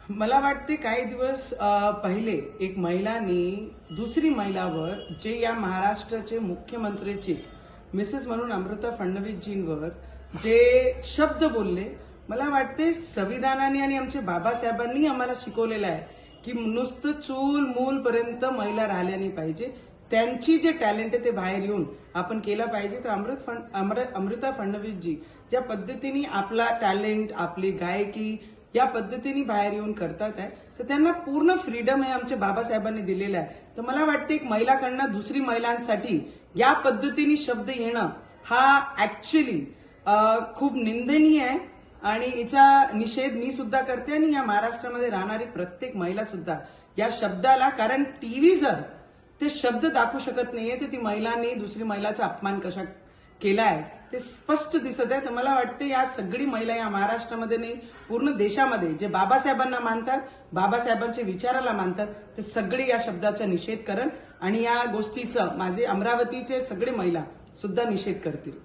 मला वाटते काही दिवस पहिले एक महिलांनी दुसरी महिलावर जे या महाराष्ट्राचे मुख्यमंत्रीचे मिसेस म्हणून अमृता फडणवीसजींवर जे शब्द बोलले, मला वाटते संविधानाने आणि आमच्या बाबासाहेबांनी आम्हाला शिकवलेलं आहे की नुसतं चूल मूल पर्यंत महिला राहिल्या नाही पाहिजे. त्यांची जे टॅलेंट आहे ते बाहेर येऊन आपण केलं पाहिजे. तर अमृता फडणवीसजी ज्या पद्धतीने आपला टॅलेंट, आपली गायकी या पद्धतीने बाहेर येऊन करतात आहे, तर त्यांना पूर्ण फ्रीडम आहे आमच्या बाबासाहेबांनी दिलेला आहे. तर मला वाटते एक महिलाकडनं दुसरी महिलांसाठी या पद्धतीने शब्द येणं हा ऍक्च्युली खूप निंदनीय आहे आणि याचा निषेध मी सुद्धा करते आणि या महाराष्ट्रामध्ये राहणारी प्रत्येक महिला सुद्धा या शब्दाला, कारण टीव्ही जर ते शब्द दाखवू शकत नाहीये तर ती महिलांनी दुसरी महिलाचा अपमान कशा केला आहे ते स्पष्ट दिसत आहे. तर मला वाटते या सगळी महिला या महाराष्ट्रामध्ये नाही, पूर्ण देशामध्ये जे बाबासाहेबांना मानतात, बाबासाहेबांच्या विचाराला मानतात, ते सगळे या शब्दाचा निषेध करण आणि या गोष्टीचं माझे अमरावतीचे सगळे महिला सुद्धा निषेध करतील.